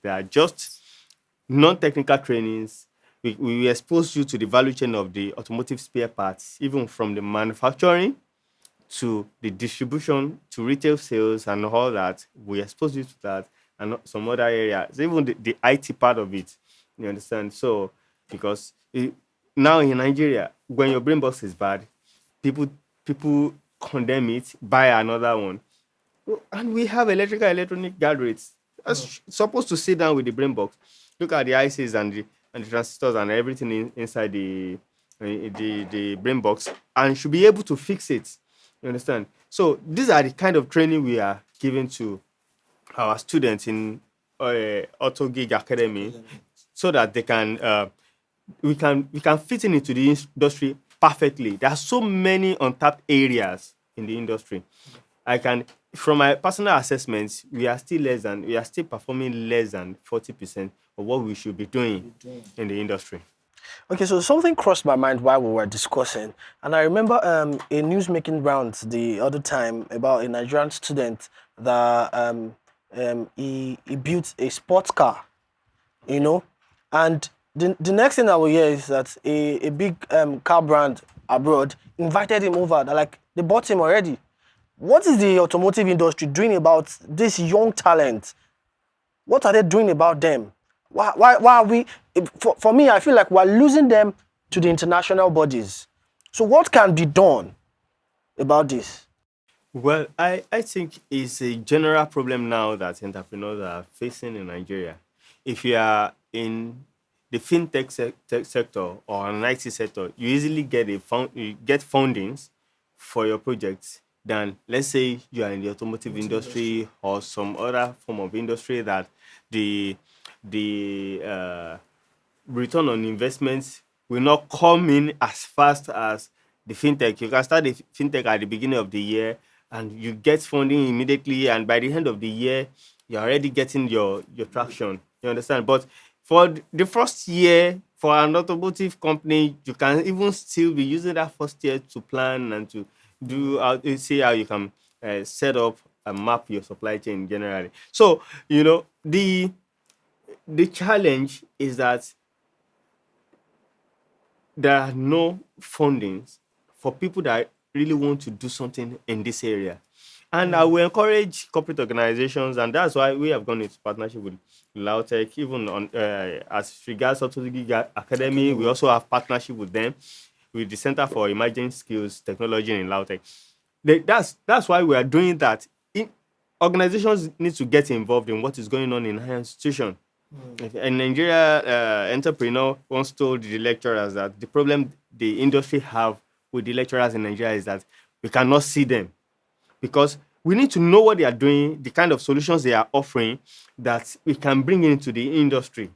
They are just non-technical trainings. We expose you to the value chain of the automotive spare parts, even from the manufacturing to the distribution to retail sales and all that. We expose you to that and some other areas, even the IT part of it. You understand? So, because now in Nigeria, when your brain box is bad, people people condemn it, buy another one. And we have electrical electronic gadgets. That's supposed to sit down with the brain box. Look at the ICs and the transistors and everything inside the brain box and should be able to fix it. You understand? So these are the kind of training we are giving to our students in Autogig Academy, so that they can we can fit in into the industry perfectly. There are so many untapped areas in the industry. I can, from my personal assessments, we are still performing less than 40% of what we should be doing in the industry. Okay, so something crossed my mind while we were discussing, and I remember a news making rounds the other time about a Nigerian student that he built a sports car, you know, and the next thing I will hear is that a big car brand abroad invited him over. They're like, they bought him already. What is the automotive industry doing about this young talent? What are they doing about them? Why are we, for me, I feel like we're losing them to the international bodies. So what can be done about this? Well, I think it's a general problem now that entrepreneurs are facing in Nigeria. If you are in the fintech sector or an IT sector, you easily you get fundings for your projects than, let's say, you are in the automotive industry or some other form of industry that the return on investments will not come in as fast as the fintech. You can start the fintech at the beginning of the year and you get funding immediately, and by the end of the year, you're already getting your traction. You understand? But for the first year, for an automotive company, you can even still be using that first year to plan and to see how you can set up and map your supply chain generally. So, the challenge is that there are no fundings for people that really want to do something in this area. And I will encourage corporate organizations, and that's why we have gone into partnership with Lautech, even on as regards Autogig Academy. We also have partnership with them, with the Center for Emerging Skills Technology in Lautech. That's why we are doing that. Organizations need to get involved in what is going on in higher institution. In Nigeria, entrepreneur once told the lecturers that the problem the industry have with the lecturers in Nigeria is that we cannot see them, because we need to know what they are doing, the kind of solutions they are offering that we can bring into the industry.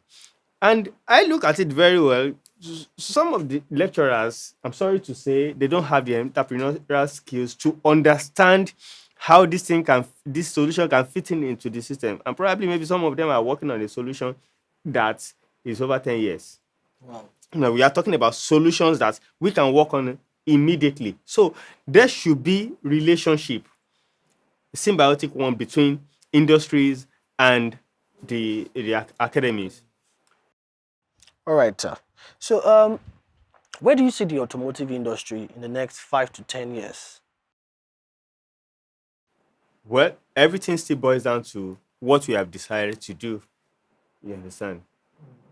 And I look at it very well. Some of the lecturers, I'm sorry to say, they don't have the entrepreneurial skills to understand how this solution can fit into the system. And probably maybe some of them are working on a solution that is over 10 years. Wow. Now we are talking about solutions that we can work on immediately. So there should be relationship, symbiotic one, between industries and the academies. All right, sir. So where do you see the automotive industry in the next 5 to 10 years? Well, everything still boils down to what we have decided to do. You understand?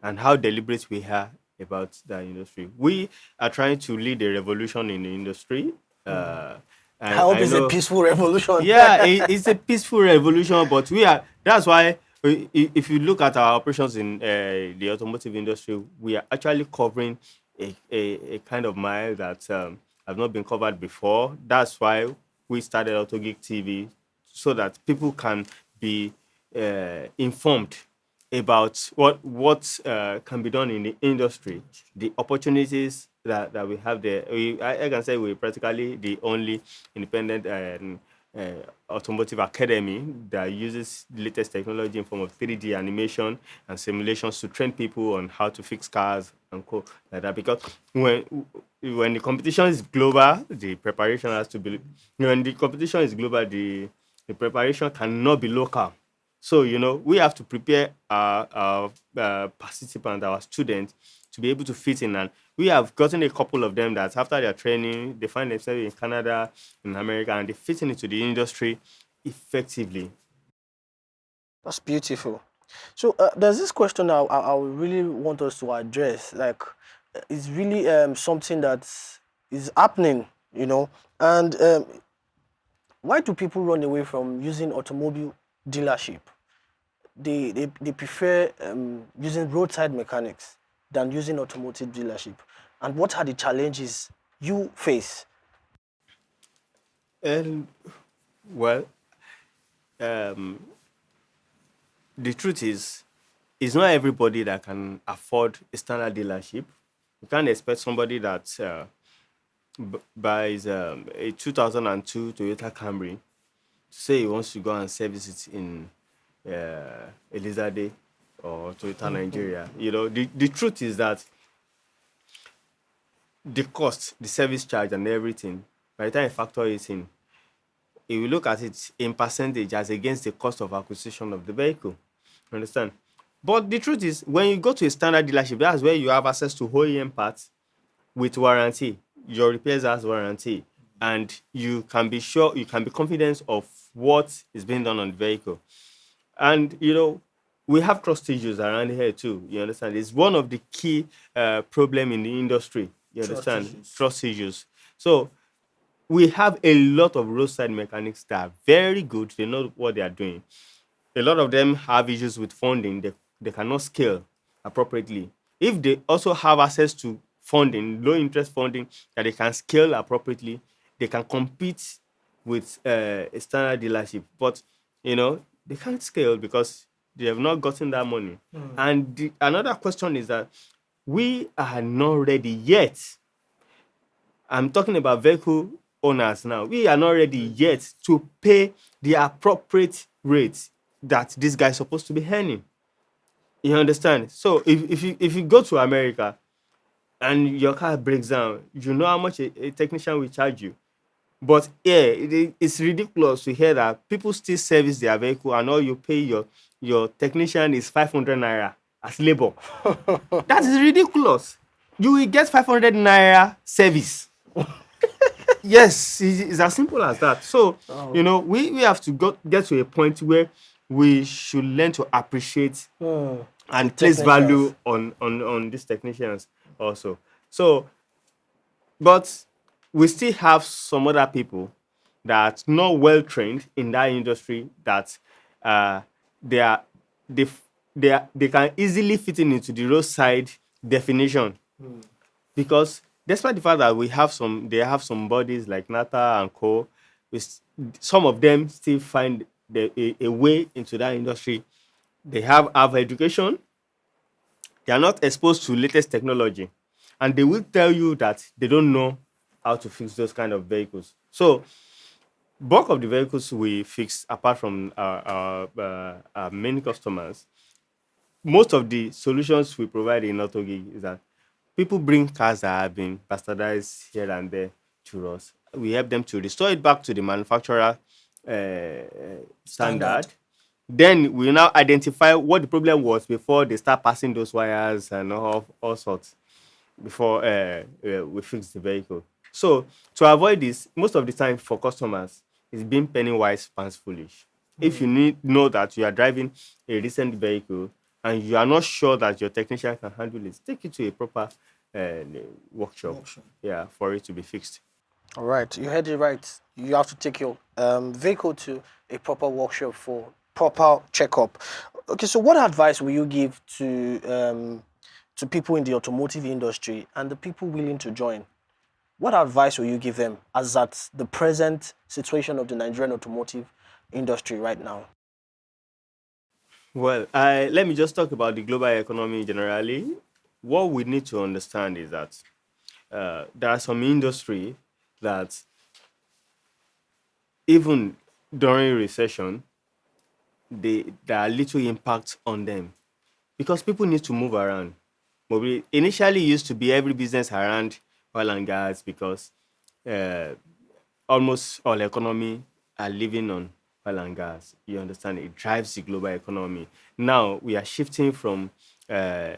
And how deliberate we are about that industry. We are trying to lead a revolution in the industry. I And hope I it's a know, peaceful revolution. yeah, it's a peaceful revolution, but that's why, if you look at our operations in the automotive industry, we are actually covering a kind of mile that have not been covered before. That's why we started Autogig TV, so that people can be informed about what can be done in the industry, the opportunities that we have there. I can say we're practically the only independent automotive academy that uses the latest technology in form of 3D animation and simulations to train people on how to fix cars and co like that. Because when the competition is global, the preparation has to be. When the competition is global, the preparation cannot be local. So, we have to prepare our participants, our students, to be able to fit in. And we have gotten a couple of them that after their training, they find themselves in Canada, in America, and they fit into the industry effectively. That's beautiful. So there's this question I would really want us to address. Like, it's really something that is happening, you know. And why do people run away from using automobile dealership? They prefer using roadside mechanics than using automotive dealership. And what are the challenges you face? And well, the truth is, it's not everybody that can afford a standard dealership. You can't expect somebody that buys a 2002 Toyota Camry to say he wants to go and service it in Elizade or Toyota Nigeria. The truth is that the cost, the service charge, and everything, by the time you factor it in, if you look at it in percentage as against the cost of acquisition of the vehicle. You understand? But the truth is, when you go to a standard dealership, that's where you have access to OEM parts with warranty. Your repairs has warranty, and you can be sure, you can be confident of what is being done on the vehicle. And we have trust issues around here too. You understand? It's one of the key problem in the industry. You Trust understand? issues. Trust issues. So we have a lot of roadside mechanics that are very good. They know what they are doing. A lot of them have issues with funding. They cannot scale appropriately. If they also have access to funding, low interest funding that they can scale appropriately, they can compete with a standard dealership. But they can't scale because they have not gotten that money. And another question is that we are not ready yet. I'm talking about vehicle owners now. We are not ready yet to pay the appropriate rate that this guy is supposed to be earning. You understand? So if you go to America and your car breaks down, you know how much a technician will charge you. But yeah, it's ridiculous to hear that people still service their vehicle and all you pay your technician is 500 naira as labor. That is ridiculous. You will get 500 naira service. Yes, it's as simple as that. So, Oh. we have to get to a point where we should learn to appreciate The and place technicians. value on these technicians also. So, but we still have some other people that are not well trained in that industry that uh, they are they can easily fit into the roadside definition, because despite the fact that they have some bodies like Nata and Co, some of them still find a way into that industry. They have education, they are not exposed to latest technology, and they will tell you that they don't know how to fix those kind of vehicles. So bulk of the vehicles we fix, apart from our main customers, most of the solutions we provide in Autogig is that people bring cars that have been bastardized here and there to us. We help them to restore it back to the manufacturer Standard. standard. Then we now identify what the problem was before they start passing those wires and all sorts before we fix the vehicle. So to avoid this, most of the time for customers, it's being penny wise, pounds foolish. If you know that you are driving a recent vehicle and you are not sure that your technician can handle it, take it to a proper workshop, Workshop. yeah, for it to be fixed. All right, you heard it right. You have to take your vehicle to a proper workshop for proper checkup. Okay, so what advice will you give to people in the automotive industry and the people willing to join? What advice will you give them as at the present situation of the Nigerian automotive industry right now? Well, let me just talk about the global economy generally. What we need to understand is that there are some industry that even during recession, there are little impact on them because people need to move around. Maybe initially used to be every business around oil and gas because uh, almost all economy are living on oil and gas. You understand? It drives the global economy. Now we are shifting uh,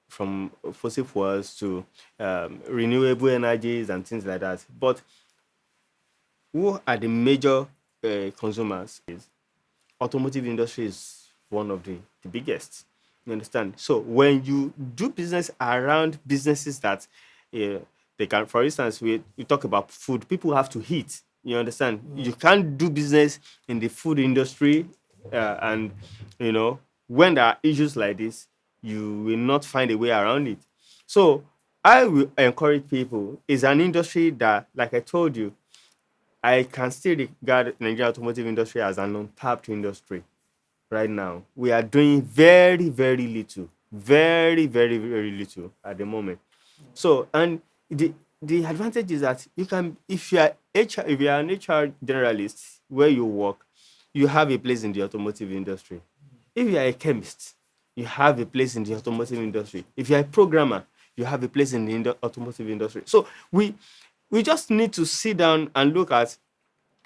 from fossil fuels to renewable energies and things like that. But who are the major consumers? Is automotive industry is one of the biggest. You understand? So when you do business around businesses that they can, for instance, we talk about food, people have to eat. You understand? You can't do business in the food industry, and when there are issues like this, you will not find a way around it. So I will encourage people. It's an industry that, like I told you, I can still regard Nigerian automotive industry as an untapped industry right now. We are doing very, very little, very, very, very little at the moment. So, and the advantage is that you can, if you are if you are an HR generalist where you work, you have a place in the automotive industry. If you are a chemist, you have a place in the automotive industry. If you are a programmer, you have a place in the automotive industry. So we just need to sit down and look at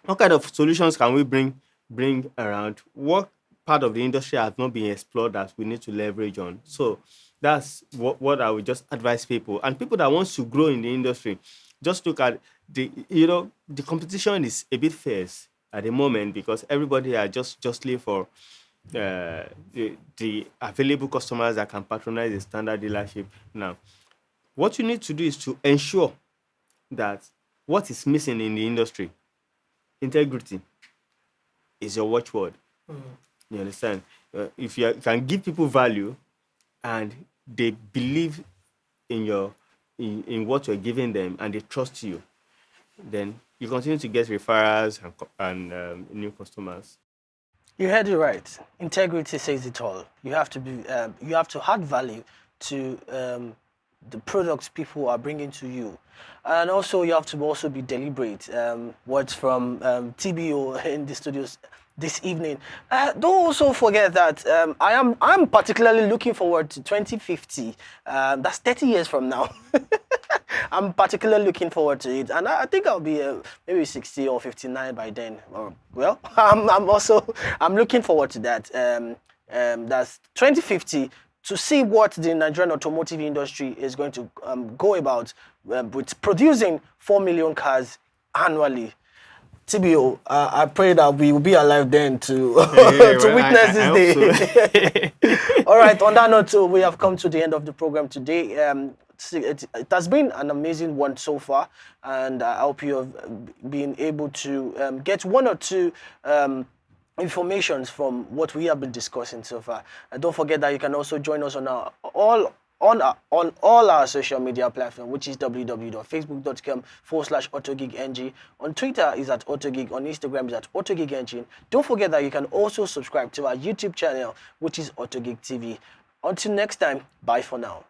what kind of solutions can we bring around, what part of the industry has not been explored that we need to leverage on. So that's what I would just advise people, and people that wants to grow in the industry. Just look at the competition is a bit fierce at the moment because everybody are just justly for the available customers that can patronize the standard dealership. Now what you need to do is to ensure that what is missing in the industry, integrity, is your watchword. You understand? If you can give people value and they believe in in what you're giving them and they trust you, then you continue to get referrals and new customers. You heard it right. Integrity says it all. You have to add value to the products people are bringing to you, and also you have to also be deliberate. Words from TBO in the studios this evening. Don't also forget that I'm particularly looking forward to 2050. That's 30 years from now. I'm particularly looking forward to it, and I think I'll be maybe 60 or 59 by then. Well, I'm looking forward to that. That's 2050 to see what the Nigerian automotive industry is going to go about with producing 4 million cars annually. TBO, I pray that we will be alive then to Yeah, to well, witness I this hope day. so. All right, on that note, too, we have come to the end of the program today. It has been an amazing one so far, and I hope you have been able to get one or two informations from what we have been discussing so far. And don't forget that you can also join us on on all our social media platforms, which is www.facebook.com/autogigng. On Twitter is at autogig. On Instagram is at autogigng. Don't forget that you can also subscribe to our YouTube channel, which is Autogig TV. Until next time, bye for now.